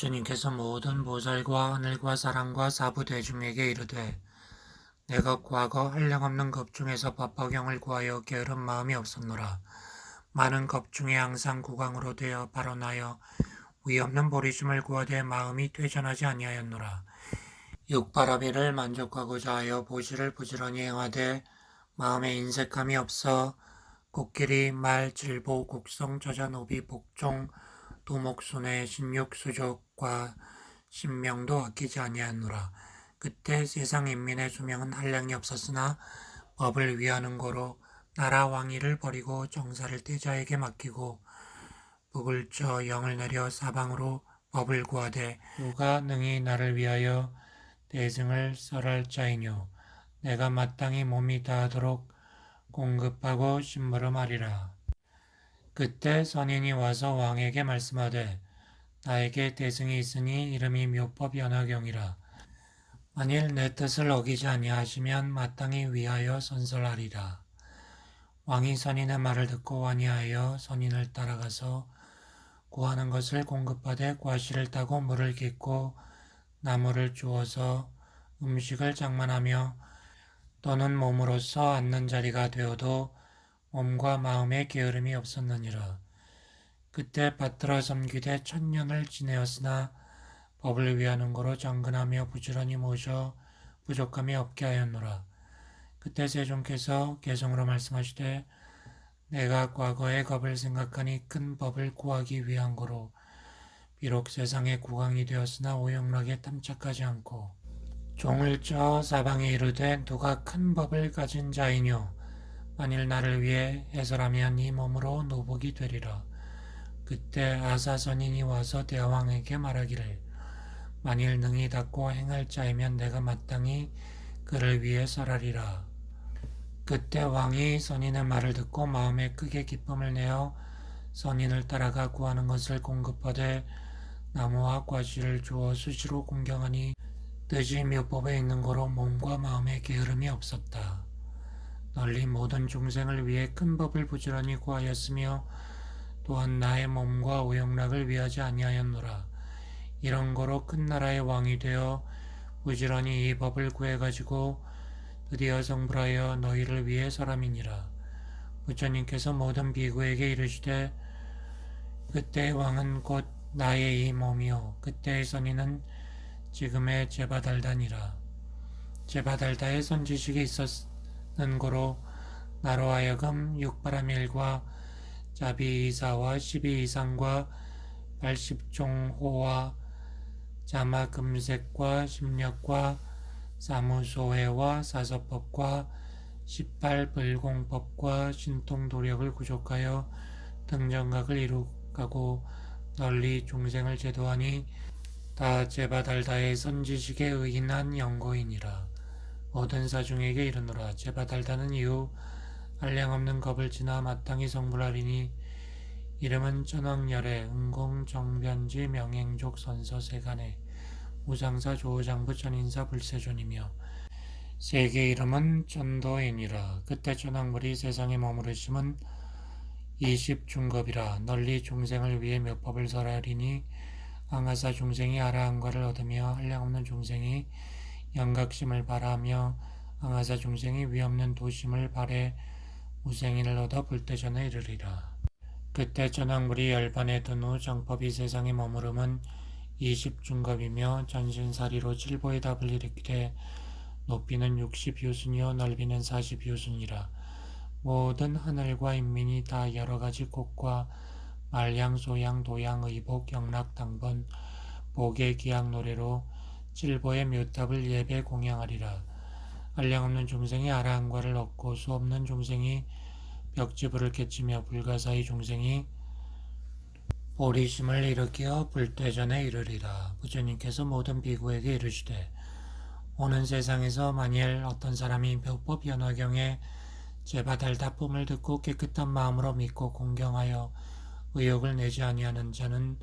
부처님께서 모든 보살과 하늘과 사람과 사부대중에게 이르되 내가 과거 한량없는 급 중에서 법화경을 구하여 게으른 마음이 없었노라. 많은 급 중에 항상 구강으로 되어 발언하여 위없는 보리심을 구하되 마음이 퇴전하지 아니하였노라. 육바라비를 만족하고자 하여 보시를 부지런히 행하되 마음에 인색함이 없어 곡길이 말 질보 곡성 저자 노비 복종 도목순의 신육 수족과 신명도 아끼지 아니하노라. 그때 세상 인민의 수명은 한량이 없었으나 법을 위하는 고로 나라 왕위를 버리고 정사를 태자에게 맡기고 북을 쳐 영을 내려 사방으로 법을 구하되 누가 능히 나를 위하여 대승을 설할 자이뇨. 내가 마땅히 몸이 다하도록 공급하고 심부름하리라. 그때 선인이 와서 왕에게 말씀하되 나에게 대승이 있으니 이름이 묘법 연화경이라. 만일 내 뜻을 어기지 아니하시면 마땅히 위하여 선설하리라. 왕이 선인의 말을 듣고 완이하여 선인을 따라가서 구하는 것을 공급하되 과실을 따고 물을 깃고 나무를 주어서 음식을 장만하며 또는 몸으로서 앉는 자리가 되어도 몸과 마음에 게으름이 없었느니라. 그때 받들어 섬기되 1000년을 지내었으나 법을 위하는 거로 정근하며 부지런히 모셔 부족함이 없게 하였노라. 그때 세종께서 개성으로 말씀하시되 내가 과거의 법을 생각하니 큰 법을 구하기 위한 거로 비록 세상에 국왕이 되었으나 오용락에 탐착하지 않고 종을 쪄 사방에 이르되 누가 큰 법을 가진 자이뇨. 만일 나를 위해 해설하면 이 몸으로 노복이 되리라. 그때 아사선인이 와서 대왕에게 말하기를 만일 능히 닦고 행할 자이면 내가 마땅히 그를 위해 설하리라. 그때 왕이 선인의 말을 듣고 마음에 크게 기쁨을 내어 선인을 따라가 구하는 것을 공급하되 나무와 과실을 주어 수시로 공경하니 뜻이 묘법에 있는 거로 몸과 마음에 게으름이 없었다. 널리 모든 중생을 위해 큰 법을 부지런히 구하였으며 또한 나의 몸과 오용락을 위하지 아니하였노라. 이런 거로 큰 나라의 왕이 되어 부지런히 이 법을 구해가지고 드디어 성불하여 너희를 위해 설함이니라. 부처님께서 모든 비구에게 이르시되 그때의 왕은 곧 나의 이 몸이요 그때의 선인은 지금의 제바달다니라. 제바달다의 선지식이 있었는 고로 나로 하여금 육바라밀과 자비이사와 12이상과 80종호와 자마금색과 심력과 사무소회와 사서법과 18불공법과 신통도력을 구족하여 등정각을 이룩하고 널리 중생을 제도하니 다 제바달다의 선지식에 의인한 영고이니라. 모든 사중에게 이르노라. 제바달다는 이후 한량없는 겁을 지나 마땅히 성불하리니 이름은 천왕열애 응공정변지 명행족 선서세간에 무상사 조장부 천인사 불세존이며 세계 이름은 천도인이라. 그때 천왕불이 세상에 머무르심은 20중급이라. 널리 중생을 위해 몇 법을 설하리니 angasa 중생이 아라한과를 얻으며 한량없는 중생이 영각심을 바라며 angasa 중생이 위없는 도심을 바래 무생인을 얻어 불대전에 이르리라. 그때 천왕불이 열반에 든 후 정법이 세상에 머무름은 20중급이며 전신사리로 칠보의 답을 일으키되 높이는 60유순이요 넓이는 40유순이라. 모든 하늘과 인민이 다 여러가지 곡과 말양, 소양, 도양, 의복, 영락, 당번, 복의 기약 노래로 칠보의 묘탑을 예배 공양하리라. 한량없는 중생이 아라한과를 얻고 수없는 중생이 벽지불을 깨치며 불가사의 중생이 보리심을 일으켜 불대전에 이르리라. 부처님께서 모든 비구에게 이르시되 오는 세상에서 만일 어떤 사람이 묘법 연화경에 제바달다품을 듣고 깨끗한 마음으로 믿고 공경하여 의욕을 내지 아니하는 자는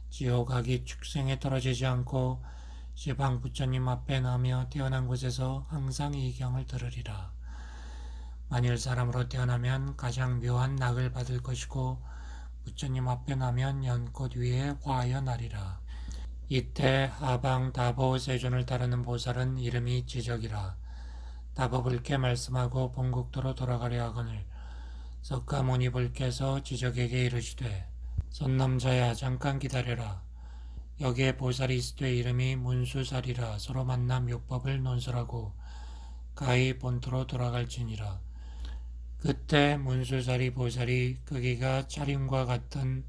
지옥하기 축생에 떨어지지 않고 시방 부처님 앞에 나며 태어난 곳에서 항상 이 경을 들으리라. 만일 사람으로 태어나면 가장 묘한 낙을 받을 것이고 부처님 앞에 나면 연꽃 위에 화하여 나리라. 이때 하방 다보 세존을 따르는 보살은 이름이 지적이라. 다보불께 말씀하고 본국도로 돌아가려 하거늘 석가모니불께서 지적에게 이르시되 선남자야 잠깐 기다려라. 여기에 보살이 있으되 이름이 문수살이라. 서로 만나 묘법을 논설하고 가히 본토로 돌아갈지니라. 그때 문수살이 보살이 크기가 차림과 같은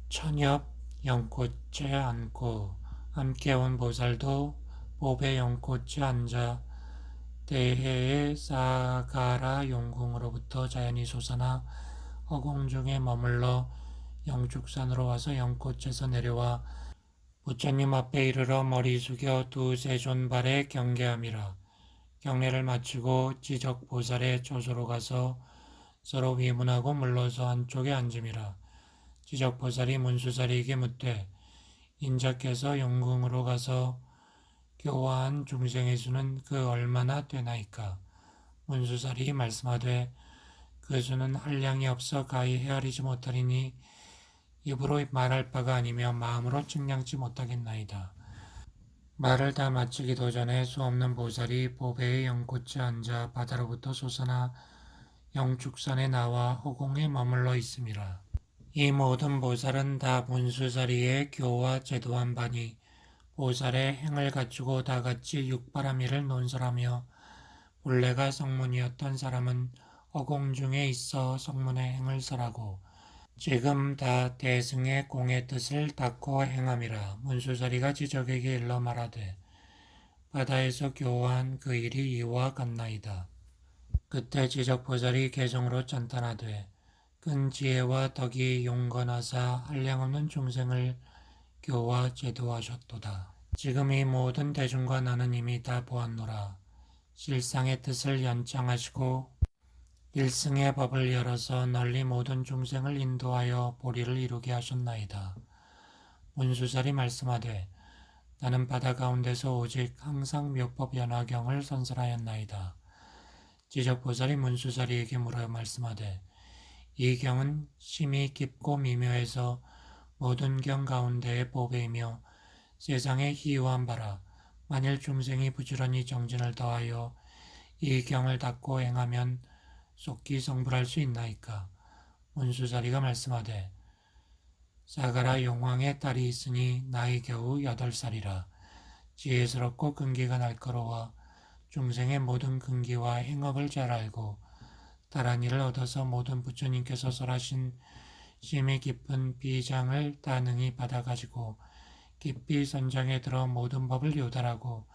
천엽 연꽃에 앉고 함께 온 보살도 보배 연꽃에 앉아 대해의 사가라 용궁으로부터 자연히 솟아나 허공중에 머물러 영축산으로 와서 연꽃에서 내려와 부처님 앞에 이르러 머리 숙여 두 세존발에 경계함이라. 경례를 마치고 지적보살의 조소로 가서 서로 위문하고 물러서 한쪽에 앉음이라. 지적보살이 문수살이에게 묻되 인자께서 용궁으로 가서 교화한 중생의 수는 그 얼마나 되나이까? 문수살이 말씀하되 그 수는 한량이 없어 가히 헤아리지 못하리니 입으로 말할 바가 아니며 마음으로 측량치 못하겠나이다. 말을 다 마치기도 전에 수없는 보살이 보배의 연꽃에 앉아 바다로부터 솟아나 영축산에 나와 허공에 머물러 있음이라. 이 모든 보살은 다 문수살이의 교와 제도한 바니 보살의 행을 갖추고 다 같이 육바라밀을 논설하며 본래가 성문이었던 사람은 허공 중에 있어 성문의 행을 설하고 지금 다 대승의 공의 뜻을 닦고 행함이라. 문수살이가 지적에게 일러 말하되 바다에서 교화한 그 일이 이와 같나이다. 그때 지적보살이 개성으로 찬탄하되 큰 지혜와 덕이 용건하사 한량없는 중생을 교화 제도하셨도다. 지금 이 모든 대중과 나는 이미 다 보았노라. 실상의 뜻을 연창하시고 일승의 법을 열어서 널리 모든 중생을 인도하여 보리를 이루게 하셨나이다. 문수살이 말씀하되 나는 바다 가운데서 오직 항상 묘법 연화경을 선설하였나이다. 지적보살이 문수살이에게 물어 말씀하되 이 경은 심히 깊고 미묘해서 모든 경 가운데의 보배이며 세상에 희유한 바라. 만일 중생이 부지런히 정진을 더하여 이 경을 닦고 행하면 속기 성불할 수 있나이까? 문수살이가 말씀하되 사가라 용왕의 딸이 있으니 나이 겨우 8살이라. 지혜스럽고 근기가 날카로워 중생의 모든 근기와 행업을 잘 알고 다란 이를 얻어서 모든 부처님께서 설하신 심히 깊은 비장을 다 능히 받아가지고 깊이 선장에 들어 모든 법을 요달하고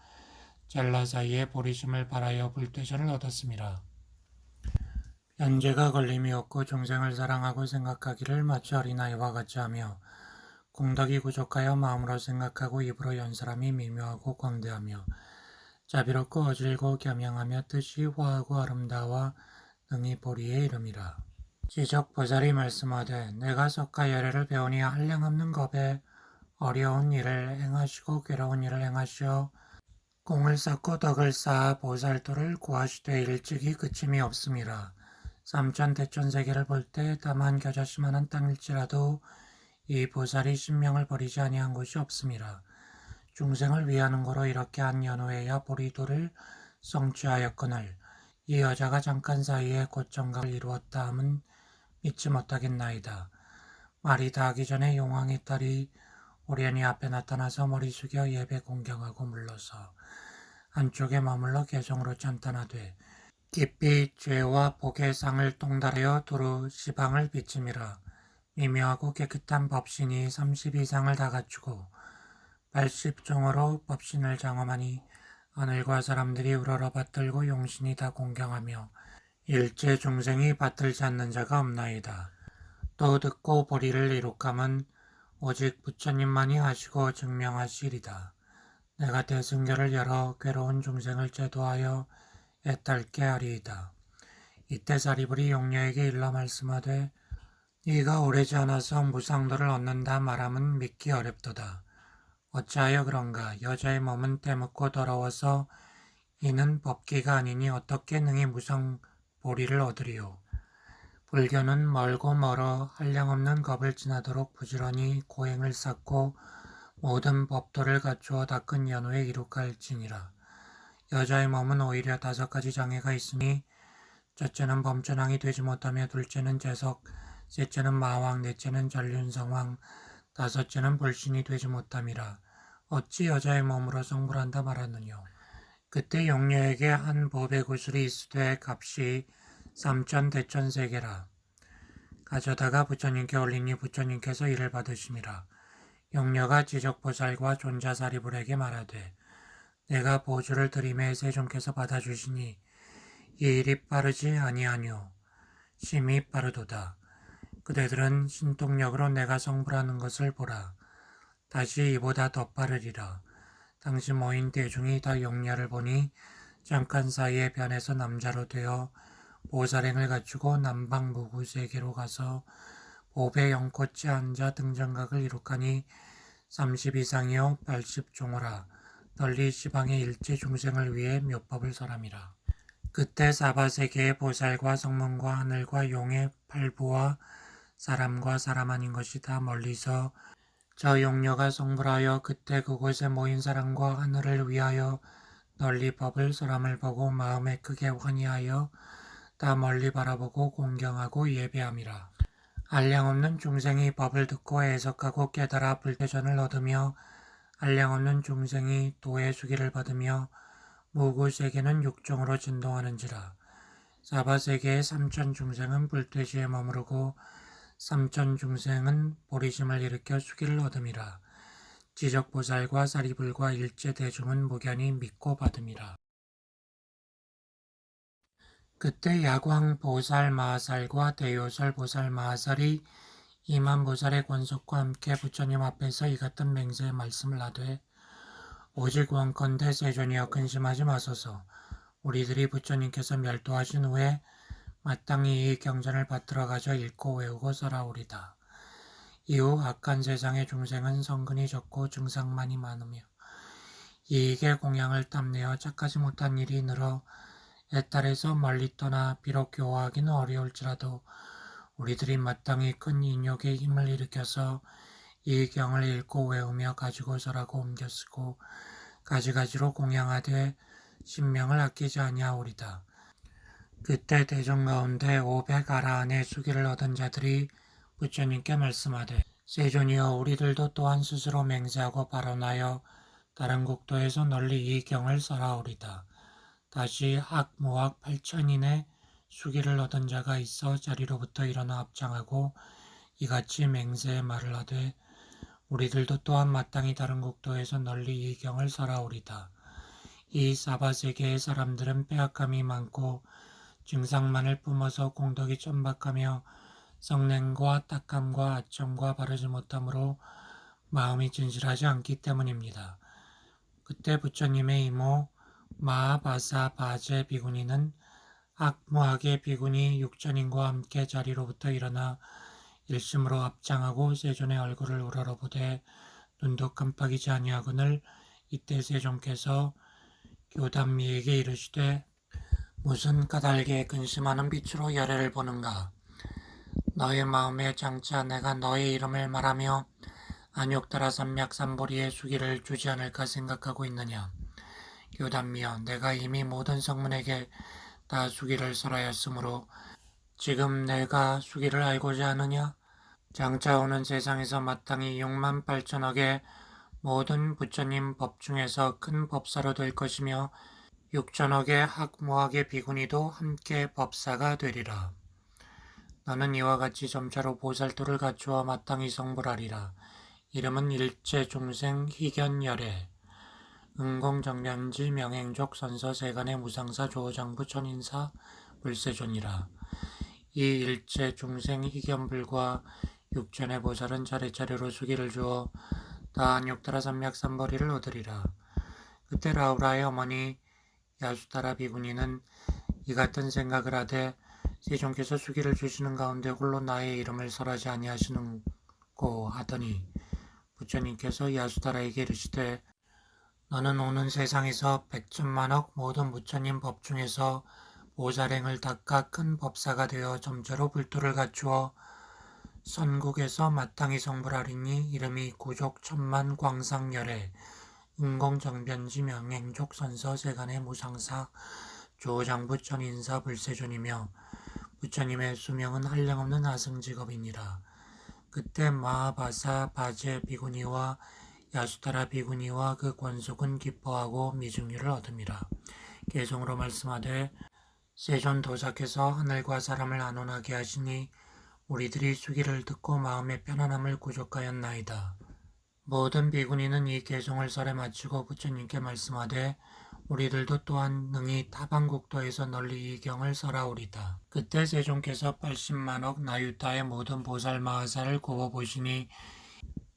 잘라 사이에 보리심을 발하여 불퇴전을 얻었음이라. 현재가 걸림이 없고 중생을 사랑하고 생각하기를 마치 어린아이와 같이 하며 공덕이 부족하여 마음으로 생각하고 입으로 연설함이 미묘하고 광대하며 자비롭고 어질고 겸양하며 뜻이 화하고 아름다워 능히 보리에 이름이라. 지적보살이 말씀하되 내가 석가열애를 배우니 한량없는 겁에 어려운 일을 행하시고 괴로운 일을 행하시어 공을 쌓고 덕을 쌓아 보살도를 구하시되 일찍이 그침이 없음이라. 삼천 대천 세계를 볼 때 다만 겨자씨만한 땅일지라도 이 보살이 신명을 버리지 아니한 곳이 없음이라. 중생을 위하는 거로 이렇게 한 연후에야 보리도를 성취하였거늘 이 여자가 잠깐 사이에 곧 정각을 이루었다 함은 믿지 못하겠나이다. 말이 다 하기 전에 용왕의 딸이 오련이 앞에 나타나서 머리 숙여 예배 공경하고 물러서 한쪽에 머물러 개성으로 찬탄하되 깊이 죄와 복의 상을 통달하여 두루 시방을 비침이라. 미묘하고 깨끗한 법신이 30 이상을 다 갖추고 80종으로 법신을 장엄하니 하늘과 사람들이 우러러 받들고 용신이 다 공경하며 일체 중생이 받들지 않는 자가 없나이다. 또 듣고 보리를 이룩함은 오직 부처님만이 하시고 증명하시리다. 내가 대승교를 열어 괴로운 중생을 제도하여 애탈게 하리이다. 이때 사리불이 용녀에게 일러 말씀하되 네가 오래지 않아서 무상도를 얻는다 말함은 믿기 어렵도다. 어찌하여 그런가? 여자의 몸은 때묻고 더러워서 이는 법기가 아니니 어떻게 능히 무상보리를 얻으리요? 불교는 멀고 멀어 한량없는 겁을 지나도록 부지런히 고행을 쌓고 모든 법도를 갖추어 닦은 연후에 이룩할지니라. 여자의 몸은 오히려 5가지 장애가 있으니 첫째는 범전왕이 되지 못하며, 둘째는 재석, 셋째는 마왕, 넷째는 전륜성왕, 다섯째는 불신이 되지 못함이라. 어찌 여자의 몸으로 성불한다 말하느뇨. 그때 용녀에게 한 보배 구슬이 있으되 값이 3,000대천세계라. 가져다가 부처님께 올리니 부처님께서 이를 받으심이라. 용녀가 지적보살과 존자사리불에게 말하되, 내가 보주를 드림에 세존께서 받아주시니 이 일이 빠르지 아니하뇨. 심히 빠르도다. 그대들은 신통력으로 내가 성불하는 것을 보라. 다시 이보다 더 빠르리라. 당시 모인 대중이 다 용녀를 보니 잠깐 사이에 변해서 남자로 되어 보살행을 갖추고 남방무구세계로 가서 보배 연꽃에 앉아 등정각을 이룩하니 30 이상이요 80종호라. 널리 시방의 일체 중생을 위해 묘법을 설함이라. 그때 사바세계의 보살과 성문과 하늘과 용의 팔부와 사람과 사람 아닌 것이 다 멀리서 저 용녀가 성불하여 그때 그곳에 모인 사람과 하늘을 위하여 널리 법을 설함을 보고 마음에 크게 환희하여 다 멀리 바라보고 공경하고 예배함이라. 한량없는 중생이 법을 듣고 해석하고 깨달아 불태전을 얻으며, 한량없는 중생이 도의 수기를 받으며 무구세계는 육종으로 진동하는지라. 사바세계의 3,000중생은 불퇴시에 머무르고 3,000중생은 보리심을 일으켜 수기를 얻음이라. 지적보살과 사리불과 일체 대중은 무견히 믿고 받음이라. 그때 야광보살 마하살과 대요설 보살 마하살이 이만보살의 권속과 함께 부처님 앞에서 이 같은 맹세의 말씀을 하되, 오직 원컨대 세존이여 근심하지 마소서. 우리들이 부처님께서 멸도하신 후에 마땅히 이 경전을 받들어 가져 읽고 외우고 써라오리다. 이후 악한 세상의 중생은 성근이 적고 증상만이 많으며 이익의 공양을 땀내어 착하지 못한 일이 늘어 애탈에서 멀리 떠나 비록 교화하기는 어려울지라도 우리들이 마땅히 큰 인욕의 힘을 일으켜서 이 경을 읽고 외우며 가지고서라고 옮겨 쓰고 가지가지로 공양하되 신명을 아끼지 아니하오리다. 그때 대중 가운데 500아라한의 수기를 얻은 자들이 부처님께 말씀하되, 세존이여 우리들도 또한 스스로 맹세하고 발언하여 다른 국도에서 널리 이 경을 써라오리다. 다시 학무학 8,000인의 수기를 얻은 자가 있어 자리로부터 일어나 합장하고 이같이 맹세의 말을 하되, 우리들도 또한 마땅히 다른 국도에서 널리 이 경을 써라오리다. 이 사바세계의 사람들은 빼앗감이 많고 증상만을 뿜어서 공덕이 천박하며 성냉과 딱함과 아첨과 바르지 못함으로 마음이 진실하지 않기 때문입니다. 그때 부처님의 이모 마하바사 바제 비구니는 악무학의 비구니 6천인과 함께 자리로부터 일어나 일심으로 합장하고 세존의 얼굴을 우러러보되 눈도 깜빡이지 아니하거늘 이때 세존께서 교담미에게 이르시되, 무슨 까닭에 근심하는 빛으로 열애를 보는가? 너의 마음에 장차 내가 너의 이름을 말하며 안욕따라 삼맥삼보리의 수기를 주지 않을까 생각하고 있느냐? 교담미여, 내가 이미 모든 성문에게 다 수기를 설하였으므로 지금 내가 수기를 알고자 하느냐? 장차 오는 세상에서 마땅히 68,000억의 모든 부처님 법 중에서 큰 법사로 될 것이며 6천억의 학무학의 비구니도 함께 법사가 되리라. 너는 이와 같이 점차로 보살도를 갖추어 마땅히 성불하리라. 이름은 일체 중생 희견열애 응공정련지 명행족 선서 세간의 무상사 조장부 천인사 불세존이라. 이 일체 중생 희견불과 육천의 보살은 차례차례로 수기를 주어 다 안욕따라 삼맥삼벌이를 얻으리라. 그때 라우라의 어머니 야수따라 비구니는 이 같은 생각을 하되, 세존께서 수기를 주시는 가운데 홀로 나의 이름을 설하지 아니하시는고 하더니 부처님께서 야수따라에게 이르시되, 너는 오는 세상에서 100천만억 모든 부처님 법 중에서 보살행을 닦아 큰 법사가 되어 점차로 불도를 갖추어 선국에서 마땅히 성불하리니 이름이 구족 천만 광상열애 인공정변지 명행족 선서 세간의 무상사 조장부 천인사 불세존이며 부처님의 수명은 한량없는 아승직업이니라. 그때 마하바사 바제 비구니와 야수타라 비구니와 그 권속은 기뻐하고 미증류를 얻음이라. 개성으로 말씀하되 세존 도사께서 하늘과 사람을 안온하게 하시니 우리들이 수기를 듣고 마음의 편안함을 구족하였나이다. 모든 비구니는 이 개송을 설에 마치고 부처님께 말씀하되 우리들도 또한 능히 타방국도에서 널리 이 경을 설하오리다. 그때 세존께서 80만억 나유타의 모든 보살 마하사를 굽어보시니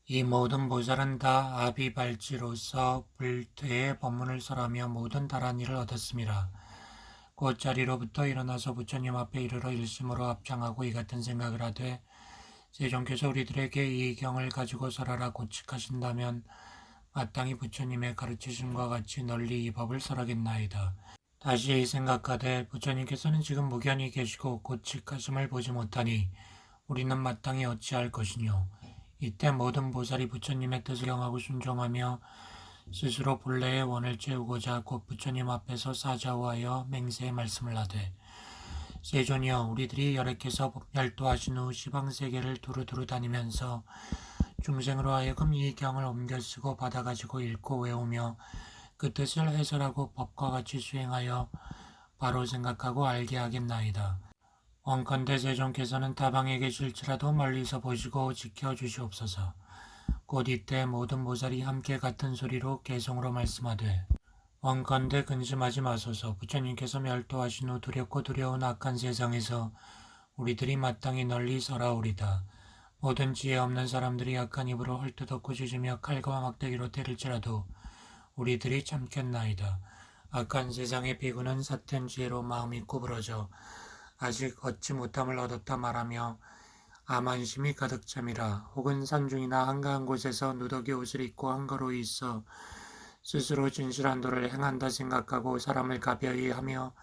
이 모든 보살은 다 아비발지로서 불퇴의 법문을 설하며 모든 다란 일을 얻었습니다. 곧 자리로부터 일어나서 부처님 앞에 이르러 일심으로 합장하고 이 같은 생각을 하되 세존께서 우리들에게 이 경을 가지고 설하라 고칙하신다면 마땅히 부처님의 가르치심과 같이 널리 이 법을 설하겠나이다. 다시 생각하되 부처님께서는 지금 무견히 계시고 고칙하심을 보지 못하니 우리는 마땅히 어찌할 것이뇨. 이때 모든 보살이 부처님의 뜻을 경하고 순종하며 스스로 본래의 원을 채우고자 곧 부처님 앞에서 사자우하여 맹세의 말씀을 하되 세존이여 우리들이 열애께서 멸도하신 후 시방세계를 두루두루 다니면서 중생으로 하여금 이 경을 옮겨 쓰고 받아가지고 읽고 외우며 그 뜻을 해설하고 법과 같이 수행하여 바로 생각하고 알게 하겠나이다. 원컨대 세존께서는 다방에 계실지라도 멀리서 보시고 지켜주시옵소서. 곧 이때 모든 보살이 함께 같은 소리로 개성으로 말씀하되 원컨대 근심하지 마소서. 부처님께서 멸도하신 후 두렵고 두려운 악한 세상에서 우리들이 마땅히 널리 설하오리다. 모든 지혜 없는 사람들이 악한 입으로 헐뜯었고 짖으며 칼과 막대기로 때릴지라도 우리들이 참겠나이다. 악한 세상의 비구는 삿된 지혜로 마음이 구부러져 아직 얻지 못함을 얻었다 말하며 아만심이 가득 참이라. 혹은 산중이나 한가한 곳에서 누더기 옷을 입고 한가로이 있어 스스로 진실한 도를 행한다 생각하고 사람을 가벼이 하며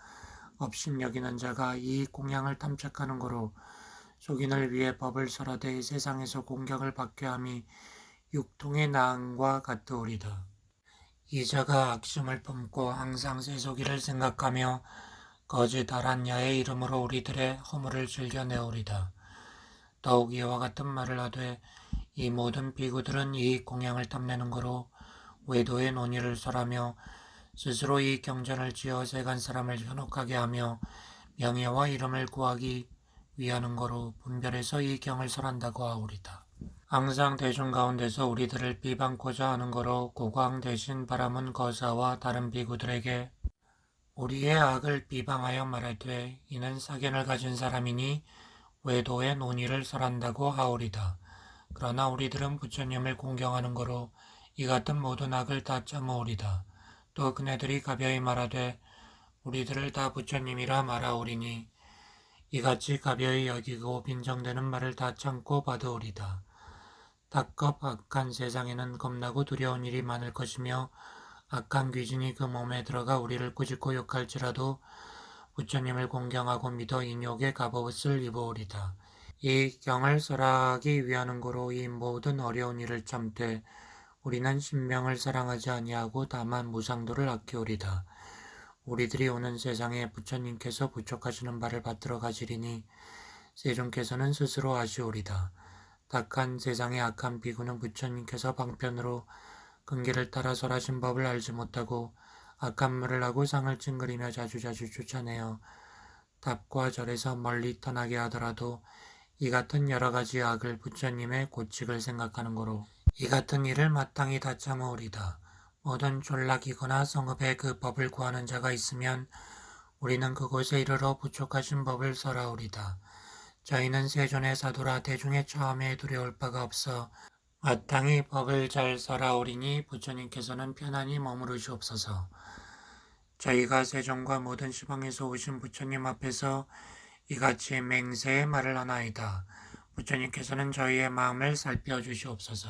업심 여기는 자가 이 공양을 탐착하는 거로 속인을 위해 법을 설하되 세상에서 공격을 받게 함이 육통의 나음과 같으오리다. 이 자가 악심을 품고 항상 세속이를 생각하며 거짓다란 야의 이름으로 우리들의 허물을 즐겨내오리다. 더욱 이와 같은 말을 하되 이 모든 비구들은 이 공양을 탐내는 거로 외도의 논의를 설하며 스스로 이 경전을 지어 세간 사람을 현혹하게 하며 명예와 이름을 구하기 위하는 거로 분별해서 이 경을 설한다고 하오리다. 항상 대중 가운데서 우리들을 비방코자 하는 거로 고광 대신 바라문 거사와 다른 비구들에게 우리의 악을 비방하여 말하되 이는 사견을 가진 사람이니 외도의 논의를 설한다고 하오리다. 그러나 우리들은 부처님을 공경하는 거로 이 같은 모든 악을 다 참으오리다. 또 그네들이 가벼이 말하되 우리들을 다 부처님이라 말하오리니 이같이 가벼이 여기고 빈정되는 말을 다 참고 받으오리다. 닭겁 악한 세상에는 겁나고 두려운 일이 많을 것이며 악한 귀신이 그 몸에 들어가 우리를 꾸짖고 욕할지라도 부처님을 공경하고 믿어 인욕의 갑옷을 입어오리다. 이 경을 설하기 위하는 고로 이 모든 어려운 일을 참되 우리는 신명을 사랑하지 아니하고 다만 무상도를 아끼오리다. 우리들이 오는 세상에 부처님께서 부촉하시는 바를 받들어 가지리니 세존께서는 스스로 아시오리다. 닭한 세상의 악한 비구는 부처님께서 방편으로 근기를 따라 설하신 법을 알지 못하고 악한 말을 하고 상을 찡그리며 자주자주 쫓아내어 답과 절에서 멀리 떠나게 하더라도 이 같은 여러 가지 악을 부처님의 고칙을 생각하는 거로 이 같은 일을 마땅히 다 참으오리다. 모든 졸락이거나 성읍에 그 법을 구하는 자가 있으면 우리는 그곳에 이르러 부촉하신 법을 설하오리다. 저희는 세존의 사도라 대중의 처함에 두려울 바가 없어 마땅히 법을 잘 설하오리니 부처님께서는 편안히 머무르시옵소서. 저희가 세존과 모든 시방에서 오신 부처님 앞에서 이같이 맹세의 말을 하나이다. 부처님께서는 저희의 마음을 살펴주시옵소서.